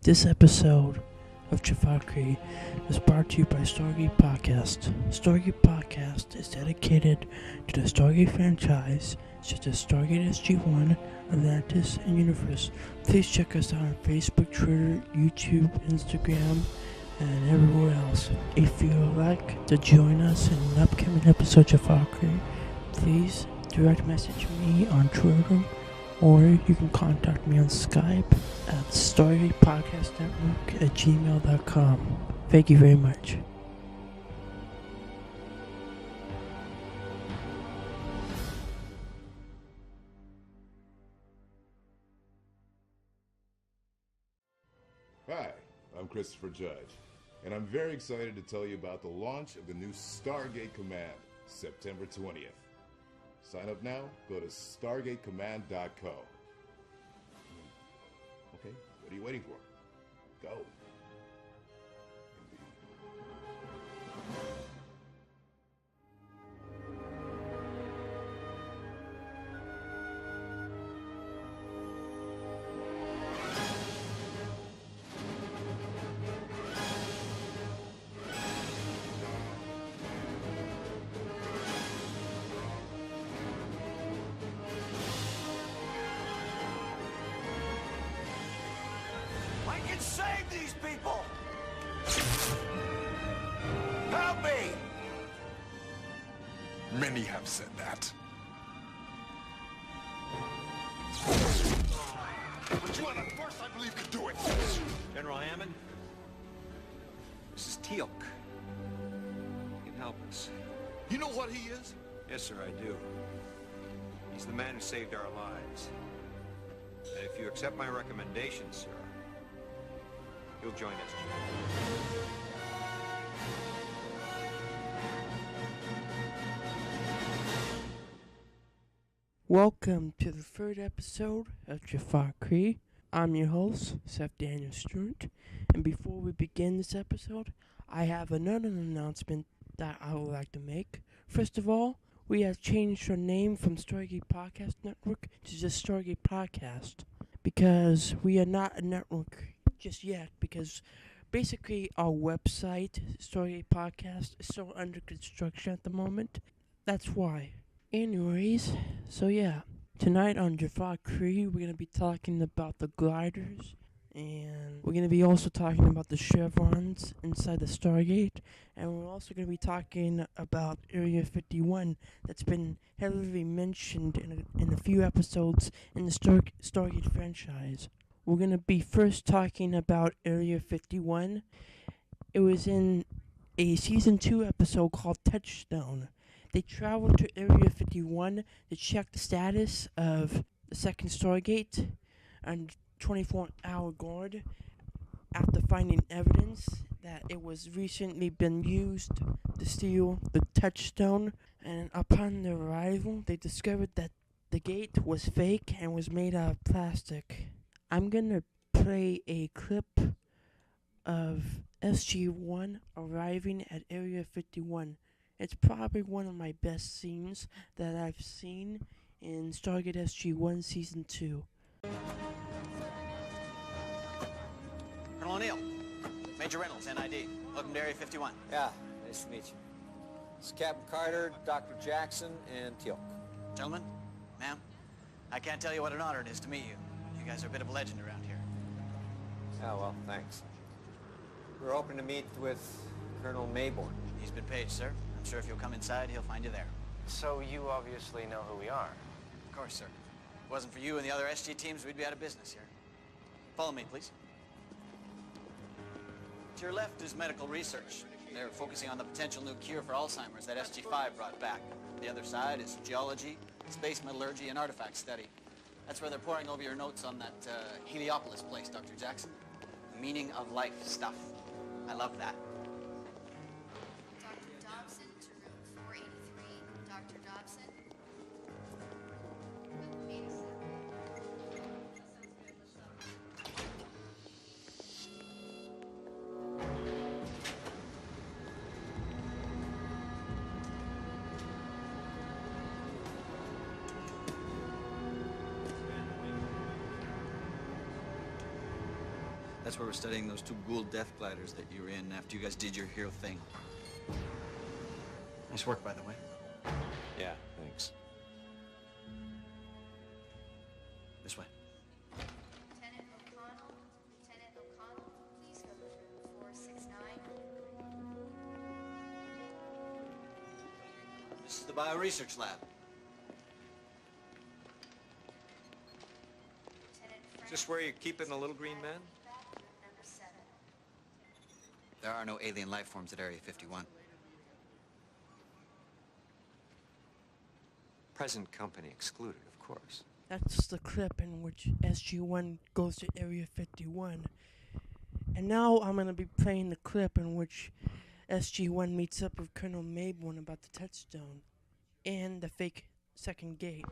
This episode of Jaffa Kree is brought to you by Stargate Podcast. Stargate Podcast is dedicated to the Stargate franchise, such as Stargate SG-1, Atlantis, and Universe. Please check us out on Facebook, Twitter, YouTube, Instagram, and everywhere else. If you would like to join us in an upcoming episode of Jaffa Kree, please direct message me on Twitter, or you can contact me on Skype at stargatepodcastnetwork@gmail.com. Thank you very much. Hi, I'm Christopher Judge, and I'm very excited to tell you about the launch of the new Stargate Command, September 20th. Sign up now, go to stargatecommand.co. Okay, what are you waiting for? Go. I can save these people! Help me! Many have said that. But you are the first I believe could do it. General Hammond, this is Teal'c. He can help us. You know what he is? Yes, sir, I do. He's the man who saved our lives. And if you accept my recommendation, sir, you'll join us. Welcome to the third episode of Jaffa Kree. I'm your host, Seth Daniel Stewart, and before we begin this episode, I have another announcement that I would like to make. First of all, we have changed our name from Stargate Podcast Network to just Stargate Podcast, because we are not a network just yet, because basically our website, Stargate Podcast, is still under construction at the moment. That's why. Anyways, so yeah, tonight on Jaffa Kree, we're going to be talking about the gliders, and we're going to be also talking about the chevrons inside the Stargate, and we're also going to be talking about Area 51 that's been heavily mentioned in a few episodes in the Stargate franchise. We're going to be first talking about Area 51. It was in a Season 2 episode called Touchstone. They traveled to Area 51 to check the status of the second Stargate and 24-hour guard after finding evidence that it was recently been used to steal the Touchstone. And upon their arrival, they discovered that the gate was fake and was made out of plastic. I'm gonna play a clip of SG-1 arriving at Area 51. It's probably one of my best scenes that I've seen in Stargate SG-1 Season 2. Colonel O'Neill, Major Reynolds, NID. Welcome to Area 51. Yeah, nice to meet you. This is Captain Carter, Dr. Jackson, and Teal'c. Gentlemen, ma'am, I can't tell you what an honor it is to meet you. You guys are a bit of a legend around here. Oh, well, thanks. We're hoping to meet with Colonel Mayborn. He's been paged, sir. I'm sure if you'll come inside, he'll find you there. So you obviously know who we are. Of course, sir. If it wasn't for you and the other SG teams, we'd be out of business here. Follow me, please. To your left is medical research. They're focusing on the potential new cure for Alzheimer's that SG-5 brought back. The other side is geology, space metallurgy, and artifact study. That's where they're poring over your notes on that Heliopolis place, Dr. Jackson. Meaning of life stuff. I love that. Dr. Dobson to room 483. Dr. Dobson. That's where we're studying those 2 Gould death gliders that you were in after you guys did your hero thing. Nice work, by the way. Yeah, thanks. This way. Lieutenant O'Connell, please go to room 469. This is the bioresearch lab. Is this where you're keeping the little green man? Number 7. There are no alien life forms at Area 51. Present company excluded, of course. That's the clip in which SG-1 goes to Area 51. And now I'm going to be playing the clip in which SG-1 meets up with Colonel Mayborn about the touchstone and the fake second gate.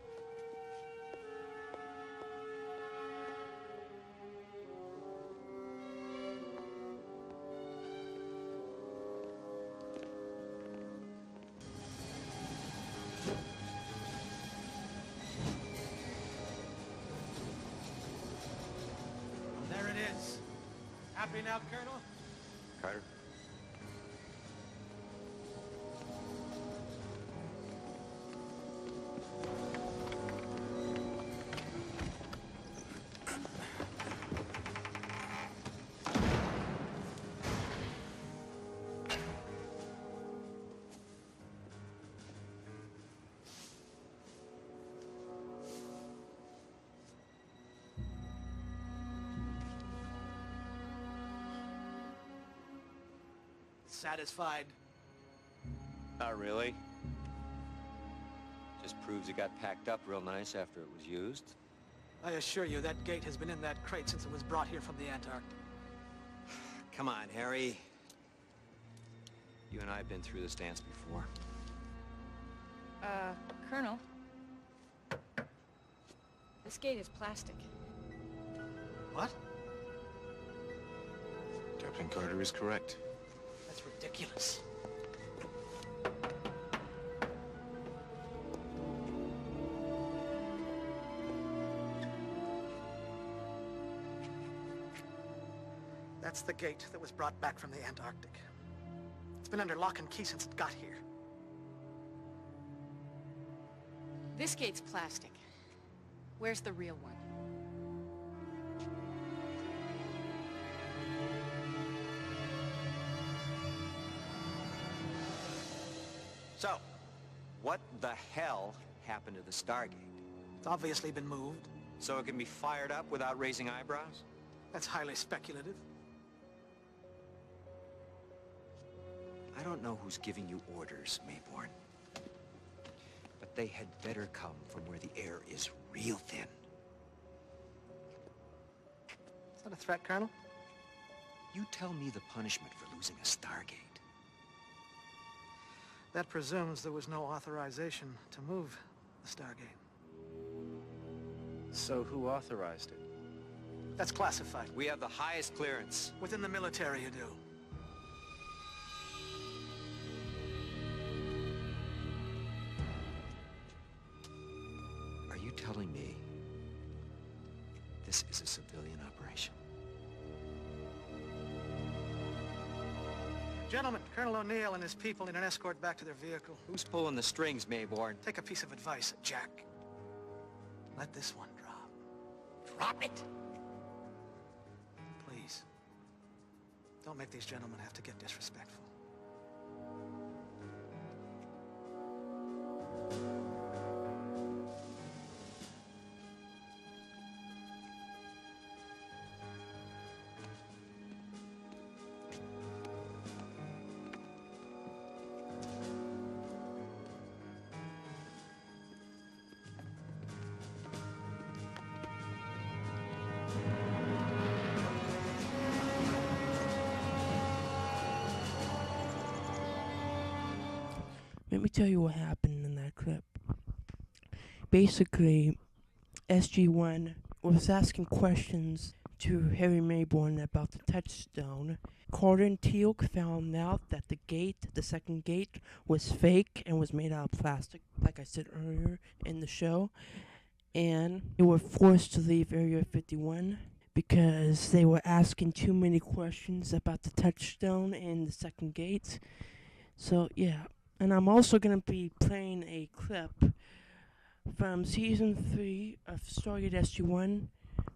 There it is. Happy now, Colonel? Carter? Satisfied. Not really. Just proves it got packed up real nice after it was used. I assure you, that gate has been in that crate since it was brought here from the Antarctic. Come on, Harry. You and I have been through this dance before. Colonel. This gate is plastic. What? Captain Carter is correct. That's ridiculous. That's the gate that was brought back from the Antarctic. It's been under lock and key since it got here. This gate's plastic. Where's the real one? So, what the hell happened to the Stargate? It's obviously been moved. So it can be fired up without raising eyebrows? That's highly speculative. I don't know who's giving you orders, Mayborn. But they had better come from where the air is real thin. Is that a threat, Colonel? You tell me the punishment for losing a Stargate. That presumes there was no authorization to move the Stargate. So who authorized it? That's classified. We have the highest clearance. Within the military, you do. Are you telling me this is a civilian operation? Gentlemen, Colonel O'Neill and his people need an escort back to their vehicle. Who's pulling the strings, Mayborn? Take a piece of advice, Jack. Let this one drop. Drop it! Please. Don't make these gentlemen have to get disrespectful. Let me tell you what happened in that clip. Basically, SG-1 was asking questions to Harry Mayborn about the touchstone. Carter and Teal'c found out that the second gate, was fake and was made out of plastic, like I said earlier in the show. And they were forced to leave Area 51 because they were asking too many questions about the touchstone and the second gate. So, yeah. And I'm also going to be playing a clip from Season 3 of Stargate SG-1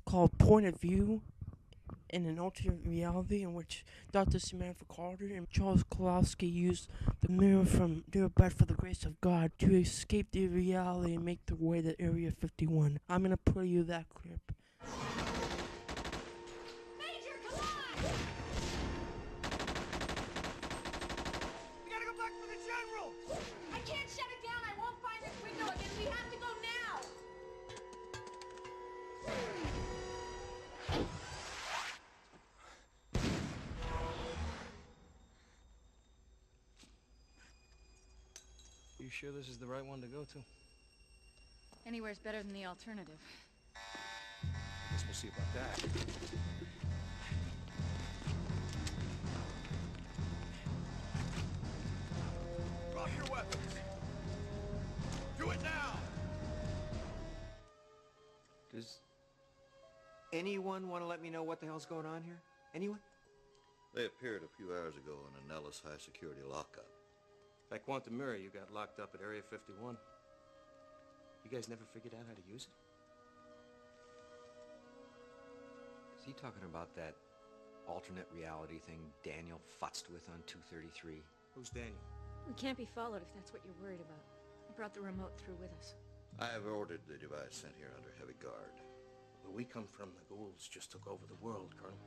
called Point of View, in an alternate reality in which Dr. Samantha Carter and Charles Kowalski used the mirror from their But for the Grace of God to escape their reality and make their way to Area 51. I'm going to play you that clip. Major, come on! We gotta go back for the general! I can't shut it down! I won't find this window again! We have to go now! You sure this is the right one to go to? Anywhere's better than the alternative. Guess we'll see about that. Drop your weapons! Do it now! Does anyone want to let me know what the hell's going on here? Anyone? They appeared a few hours ago in a Nellis high-security lockup. That quantum mirror you got locked up at Area 51. You guys never figured out how to use it? Is he talking about that alternate reality thing Daniel futzed with on 233? Who's Daniel? We can't be followed if that's what you're worried about. I brought the remote through with us. I have ordered the device sent here under heavy guard. Where we come from, the ghouls just took over the world, Colonel.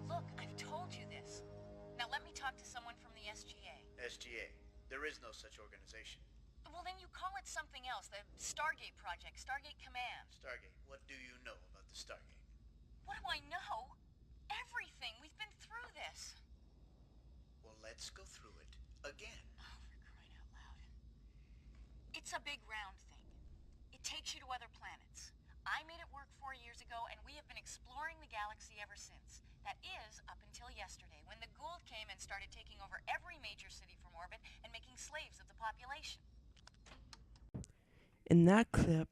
Look, I've told you this. Now let me talk to someone from the SGA. SGA? There is no such organization. Well, then you call it something else. The Stargate Project, Stargate Command. Stargate? What do you know about the Stargate? What do I know? Everything. We've been through this. Well, let's go through it again. Oh, for crying out loud. It's a big round thing. It takes you to other planets. I made it work 4 years ago, and we have been exploring the galaxy ever since. That is, up until yesterday, when the Gould came and started taking over every major city from orbit and making slaves of the population. In that clip,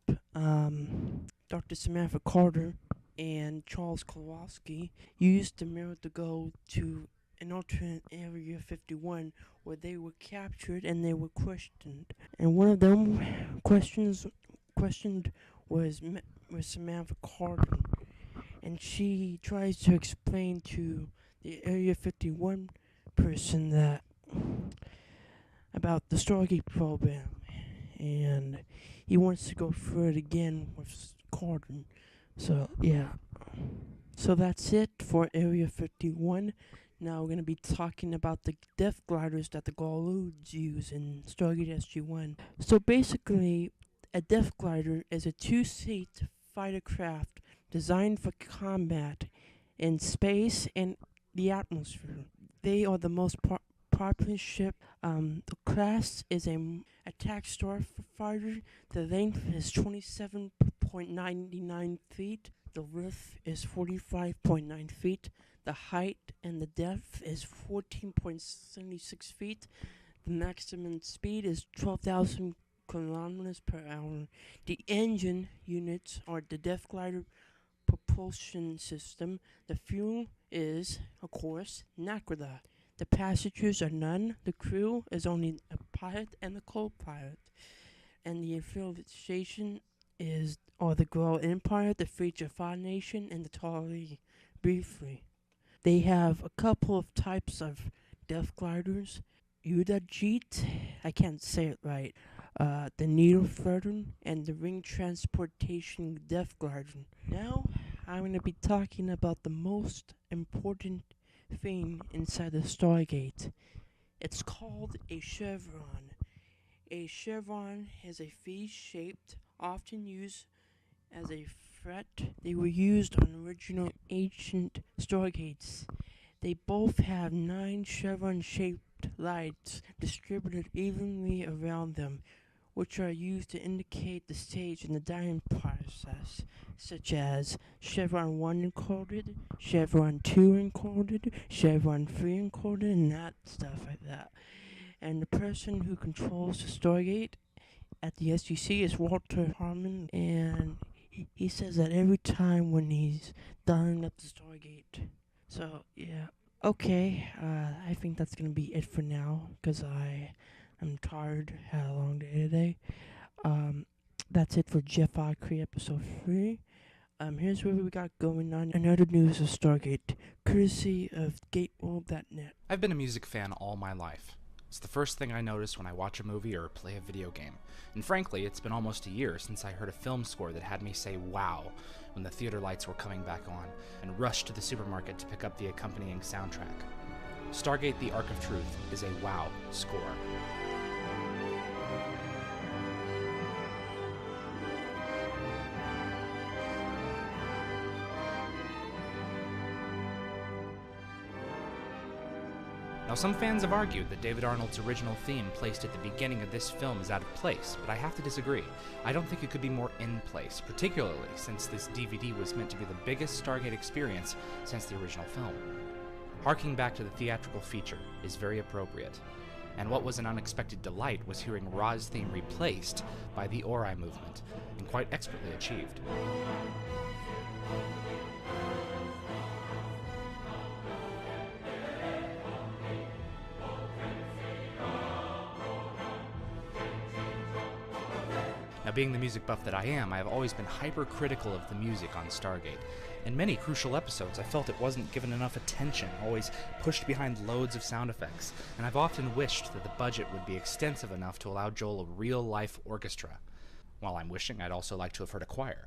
Dr. Samantha Carter and Charles Kowalski used the mirror to go to an alternate Area 51 where they were captured and they were questioned. And one of them questioned was Samantha Carter. And she tries to explain to the Area 51 person that about the Stargate program. And he wants to go through it again with Carter. So, yeah. So that's it for Area 51. Now we're going to be talking about the death gliders that the Galoods use in Stargate SG-1. So basically, a death glider is a two-seat fighter craft designed for combat in space and the atmosphere. They are the most popular ship. The class is a attack starfighter. The length is 27.99 feet. The width is 45.9 feet. The height and the depth is 14.76 feet. The maximum speed is 12,000 kilometers per hour. The engine units are the Death Glider propulsion system. The fuel is, of course, Nakrada. The passengers are none. The crew is only a pilot and a co-pilot. And the affiliation are the Grow Empire, the Free Jaffa Nation, and the Tali briefly. They have a couple of types of death gliders. Udajit, I can't say it right, the Needle Threader, and the Ring Transportation Death Glider. Now, I'm going to be talking about the most important thing inside the Stargate. It's called a chevron. A chevron is a V-shaped, often used as a threat. They were used on original ancient Stargates. They both have 9 chevron-shaped lights distributed evenly around them, which are used to indicate the stage in the dying process, such as Chevron 1 encoded, Chevron 2 encoded, Chevron 3 encoded, and that stuff like that. And the person who controls the Stargate at the SGC is Walter Harmon, and he says that every time when he's done at the Stargate. So, yeah. Okay, I think that's going to be it for now, because I'm tired, had a long day today. That's it for Jaffa Kree episode 3. Here's what we got going on in other news of Stargate, courtesy of GateWorld.net. I've been a music fan all my life. It's the first thing I notice when I watch a movie or play a video game. And frankly, it's been almost a year since I heard a film score that had me say wow when the theater lights were coming back on, and rushed to the supermarket to pick up the accompanying soundtrack. Stargate: The Ark of Truth is a wow score. Now, some fans have argued that David Arnold's original theme placed at the beginning of this film is out of place, but I have to disagree. I don't think it could be more in place, particularly since this DVD was meant to be the biggest Stargate experience since the original film. Harking back to the theatrical feature is very appropriate, and what was an unexpected delight was hearing Ra's theme replaced by the Ori movement, and quite expertly achieved. Now, being the music buff that I am, I have always been hypercritical of the music on Stargate. In many crucial episodes, I felt it wasn't given enough attention, always pushed behind loads of sound effects, and I've often wished that the budget would be extensive enough to allow Joel a real-life orchestra. While I'm wishing, I'd also like to have heard a choir.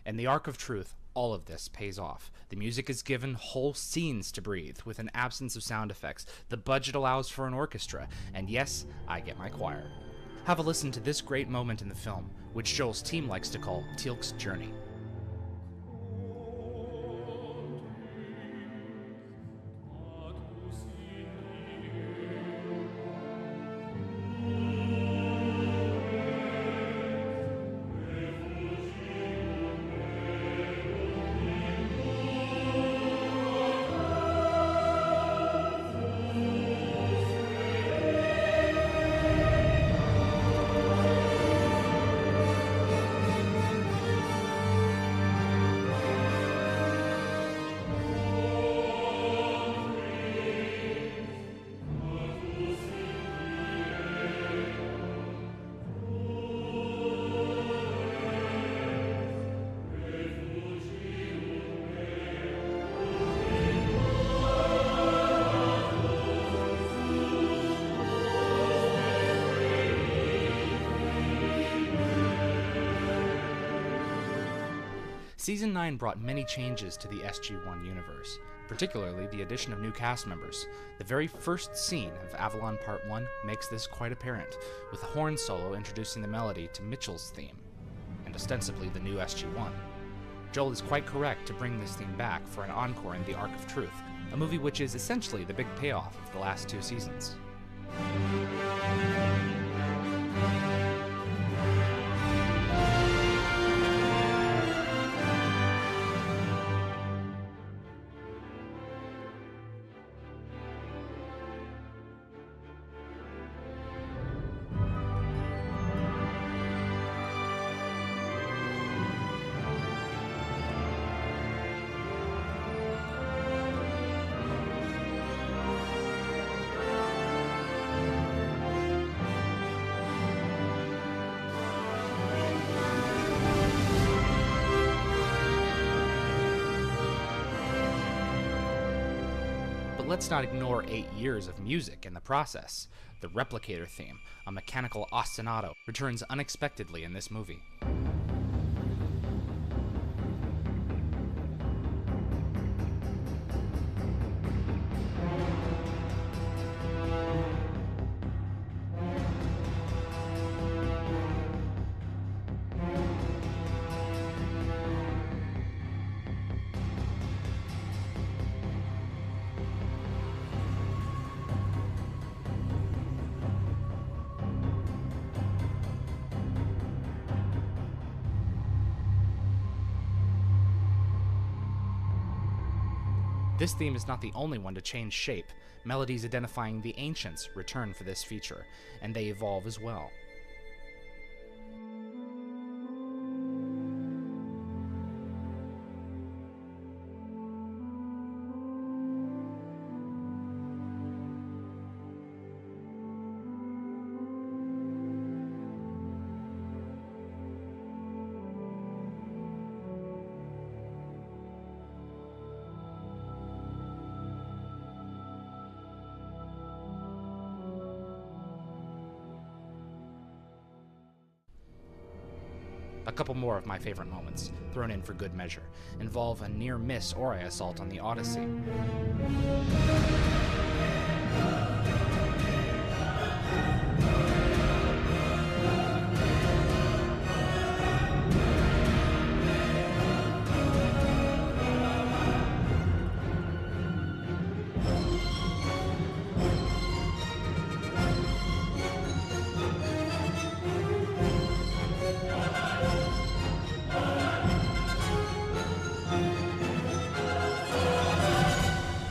In The Ark of Truth, all of this pays off. The music is given whole scenes to breathe, with an absence of sound effects. The budget allows for an orchestra, and yes, I get my choir. Have a listen to this great moment in the film, which Joel's team likes to call Teal'c's Journey. Season 9 brought many changes to the SG-1 universe, particularly the addition of new cast members. The very first scene of Avalon Part 1 makes this quite apparent, with a horn solo introducing the melody to Mitchell's theme, and ostensibly the new SG-1. Joel is quite correct to bring this theme back for an encore in The Ark of Truth, a movie which is essentially the big payoff of the last 2 seasons. But let's not ignore 8 years of music in the process. The Replicator theme, a mechanical ostinato, returns unexpectedly in this movie. This theme is not the only one to change shape. Melodies identifying the Ancients return for this feature, and they evolve as well. couple more of my favorite moments, thrown in for good measure, involve a near-miss Ori assault on the Odyssey.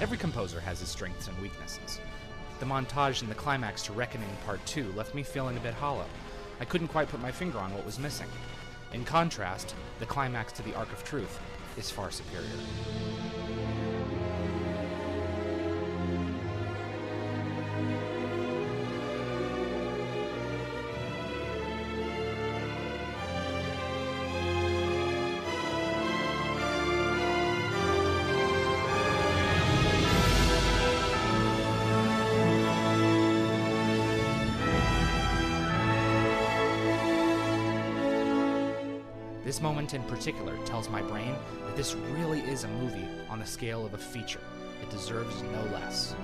Every composer has his strengths and weaknesses. The montage in the climax to Reckoning Part 2 left me feeling a bit hollow. I couldn't quite put my finger on what was missing. In contrast, the climax to the Arc of Truth is far superior. This moment in particular tells my brain that this really is a movie on the scale of a feature. It deserves no less.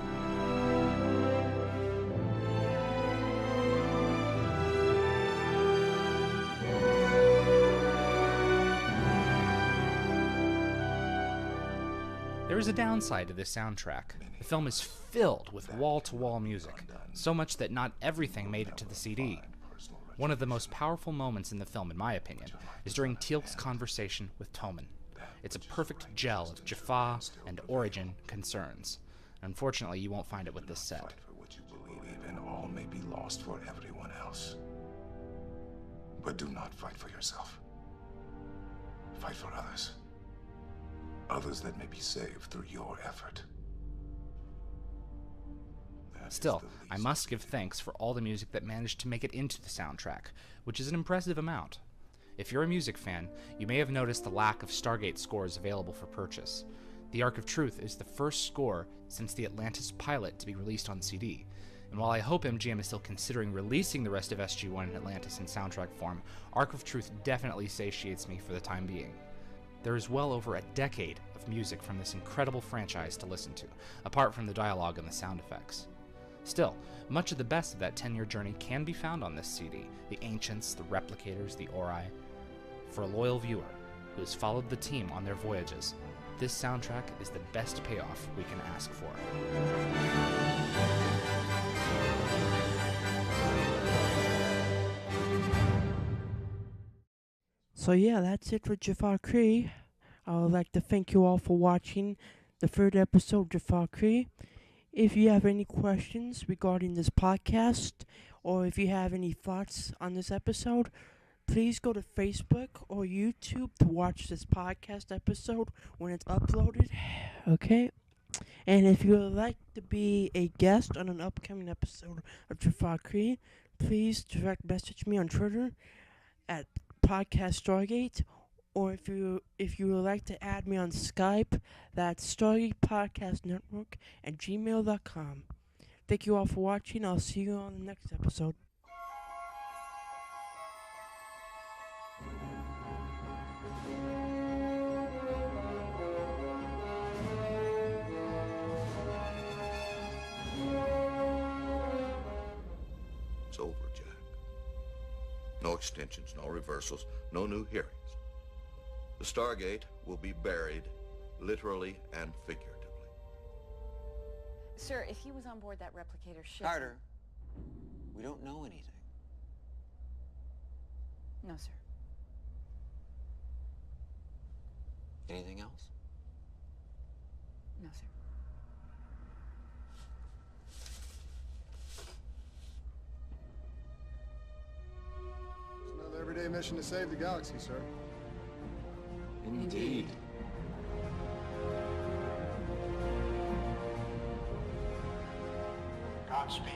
There is a downside to this soundtrack. The film is filled with wall-to-wall music, so much that not everything made it to the CD. One of the most powerful moments in the film, in my opinion, is during Teal'c's conversation with Toman. It's a perfect gel of Jaffa and origin concerns. Unfortunately, you won't find it with this set. Fight for what you believe, and all may be lost for everyone else. But do not fight for yourself. Fight for others. Others that may be saved through your effort. Still, I must give thanks for all the music that managed to make it into the soundtrack, which is an impressive amount. If you're a music fan, you may have noticed the lack of Stargate scores available for purchase. The Arc of Truth is the first score since the Atlantis pilot to be released on CD, and while I hope MGM is still considering releasing the rest of SG-1 and Atlantis in soundtrack form, Arc of Truth definitely satiates me for the time being. There is well over a decade of music from this incredible franchise to listen to, apart from the dialogue and the sound effects. Still, much of the best of that 10-year journey can be found on this CD, the Ancients, the Replicators, the Ori. For a loyal viewer who has followed the team on their voyages, this soundtrack is the best payoff we can ask for. So yeah, that's it for Jaffa Kree. I would like to thank you all for watching the third episode of Jaffa Kree. If you have any questions regarding this podcast, or if you have any thoughts on this episode, please go to Facebook or YouTube to watch this podcast episode when it's uploaded. Okay? And if you would like to be a guest on an upcoming episode of Jaffa Kree, please direct message me on Twitter at Podcast Stargate, or if you would like to add me on Skype, that's Stargate Podcast Network at gmail.com. Thank you all for watching. I'll see you on the next episode. It's over, Jack. No extensions, no reversals, no new hearings. The Stargate will be buried, literally and figuratively. Sir, if he was on board that replicator ship... Carter, we don't know anything. No, sir. Anything else? No, sir. It's another everyday mission to save the galaxy, sir. Indeed. Godspeed.